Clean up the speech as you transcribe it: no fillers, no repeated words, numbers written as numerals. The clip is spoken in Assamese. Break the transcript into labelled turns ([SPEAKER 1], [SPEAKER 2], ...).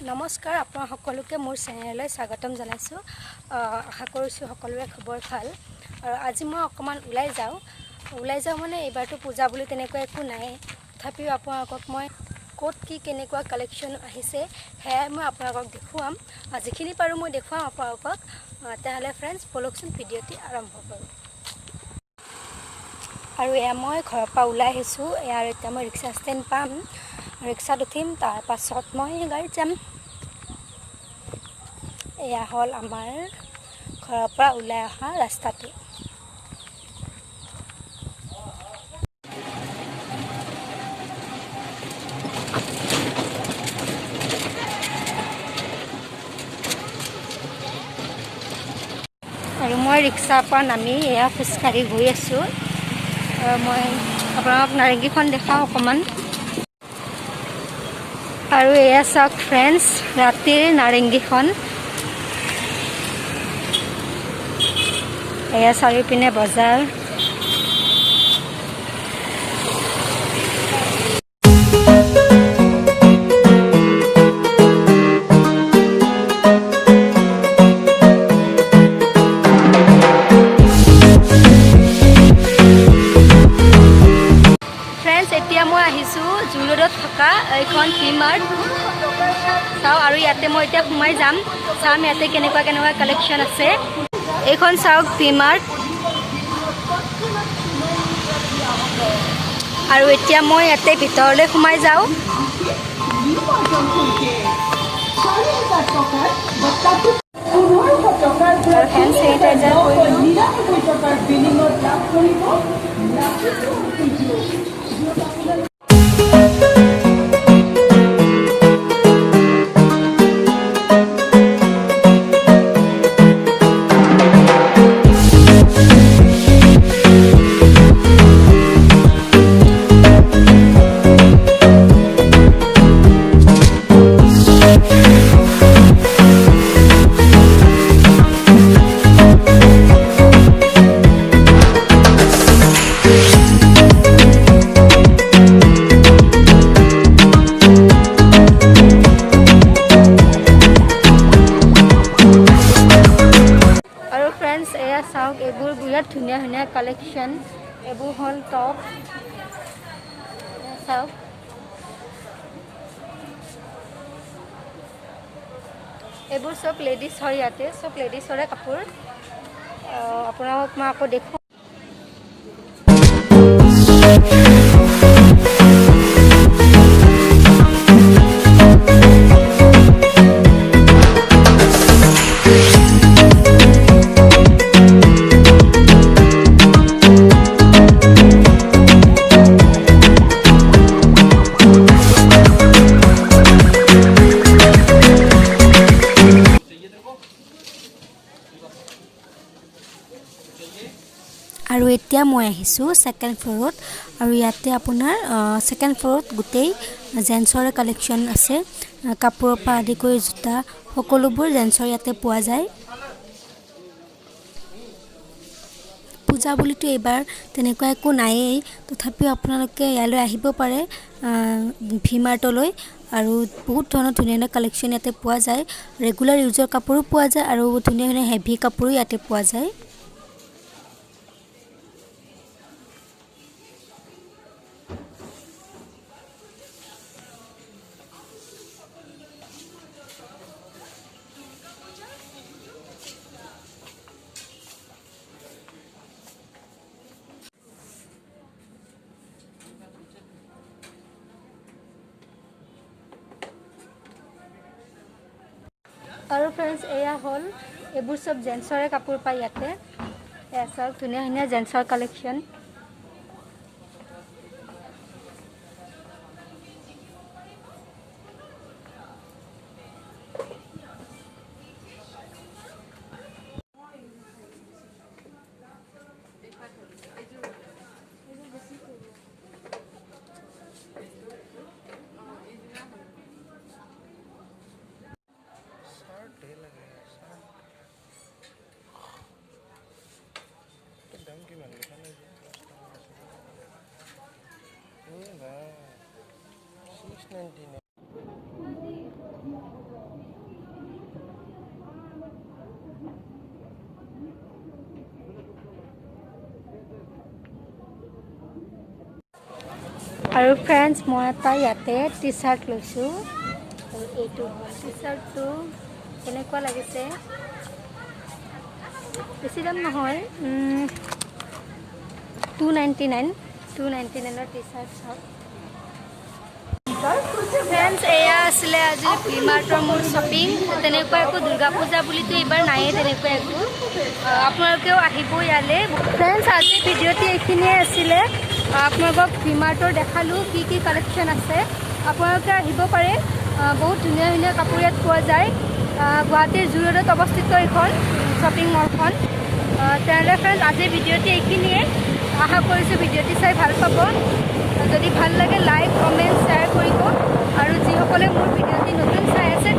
[SPEAKER 1] নমস্কাৰ আপোনাক সকলোকে মোৰ চেনেললৈ স্বাগতম জনাইছোঁ। আশা কৰিছোঁ সকলোৰে খবৰ ভাল। আৰু আজি মই অকমান ওলাই যাওঁ মানে এইবাৰটো পূজা বুলি তেনেকুৱা একো নাই, তথাপিও আপোনালোকক মই ক'ত কি কেনেকুৱা কালেকশ্যন আহিছে সেয়াই মই আপোনালোকক দেখুৱাম। যিখিনি পাৰোঁ মই দেখুৱাম আপোনালোকক। তেতিয়াহ'লে ফ্ৰেণ্ডছ ব'লকচোন ভিডিঅ'টি আৰম্ভ কৰোঁ। আৰু এয়া মই ঘৰৰ পৰা ওলাই আহিছোঁ। আৰু এতিয়া মই ৰিক্সা ষ্টেণ্ড পাম, ৰিক্সাত উঠিম, তাৰ পাছত মই গাড়ীত যাম। এয়া হ'ল আমাৰ ঘৰৰ পৰা ওলাই অহা ৰাস্তাটো। আৰু মই ৰিক্সাৰ পৰা নামি এয়া খোজকাঢ়ি গৈ আছোঁ। মই আপোনালোকক নাৰেংগীখন দেখাওঁ অকণমান। আৰু এয়া চাওক ফ্ৰেণ্ডছ, ৰাতিৰ নাৰেংগীখন। এয়া চাৰিওপিনে বজাৰ। এতিয়া মই আহিছোঁ জু ৰোডত থকা এইখন ভি-মাৰ্ট চাওঁ। আৰু ইয়াতে মই এতিয়া সোমাই যাম, চাম ইয়াতে কেনেকুৱা কেনেকুৱা কালেকশ্যন আছে। এইখন চাওক ভি-মাৰ্ট। আৰু এতিয়া মই ইয়াতে ভিতৰলৈ সোমাই যাওঁ। হেণ্ড চেনিটাইজাৰ চাওক, এইবোৰ বিৰাট ধুনীয়া ধুনীয়া কালেকশ্যন। এইবোৰ হ'ল টপ, চাওক। এইবোৰ চব লেডিছৰ, ইয়াতে চব লেডিছৰে কাপোৰ। আপোনালোকক মই আকৌ দেখুৱাম। আৰু এতিয়া মই আহিছোঁ ছেকেণ্ড ফ্ল'ৰত। আৰু ইয়াতে আপোনাৰ ছেকেণ্ড ফ্ল'ৰত গোটেই জেন্টছৰে কালেকশ্যন আছে। কাপোৰৰ পৰা আদি কৰি জোতা সকলোবোৰ জেন্টছৰ ইয়াতে পোৱা যায়। পূজা বুলিতো এইবাৰ তেনেকুৱা একো নায়েই, তথাপিও আপোনালোকে ইয়ালৈ আহিব পাৰে ভি-মাৰ্টলৈ। আৰু বহুত ধৰণৰ ধুনীয়া ধুনীয়া কালেকশ্যন ইয়াতে পোৱা যায়। ৰেগুলাৰ ইউজৰ কাপোৰো পোৱা যায় আৰু ধুনীয়া ধুনীয়া হেভি কাপোৰো ইয়াতে পোৱা যায়। আৰু ফ্ৰেণ্ডছ, এয়া হ'ল এইবোৰ চব জেন্টছৰে কাপোৰ পায় ইয়াতে। এয়া চাওক, ধুনীয়া ধুনীয়া জেন্টছৰ কালেকশ্যন। আৰু ফ্ৰেণ্ডছ মই এটা ইয়াতে টি চাৰ্ট লৈছোঁ আৰু এইটো টি চাৰ্টটো কেনেকুৱা লাগিছে বেছি দাম নহয় 299 টি চাৰ্ট চাওক ফ্ৰেণ্ডছ এয়া আছিলে আজি ভি-মাৰ্টৰ মোৰ শ্বপিং তেনেকুৱা একো দুৰ্গা পূজা বুলিতো এইবাৰ নায়েই তেনেকুৱা একো আপোনালোকেও আহিব ইয়ালৈ ফ্ৰেণ্ডছ আজি ভিডিঅ'টি এইখিনিয়ে আছিলে আপোনালোকক ভি-মাৰ্টৰ দেখালোঁ কি কি কালেকশ্যন আছে আপোনালোকে আহিব পাৰে বহুত ধুনীয়া ধুনীয়া কাপোৰ ইয়াত পোৱা যায় গুৱাহাটীৰ জু ৰোডত অৱস্থিত এইখন শ্বপিং মলখন তেনেহ'লে ফ্ৰেণ্ডছ আজিৰ ভিডিঅ'টি এইখিনিয়ে আশা কৰিছোঁ ভিডিঅ'টি চাই ভাল পাব যদি ভাল লাগে লাইক কমেণ্ট শ্বেয়াৰ কৰিব আৰু যিসকলে মোৰ ভিডিঅ'টি নতুন চাই আছে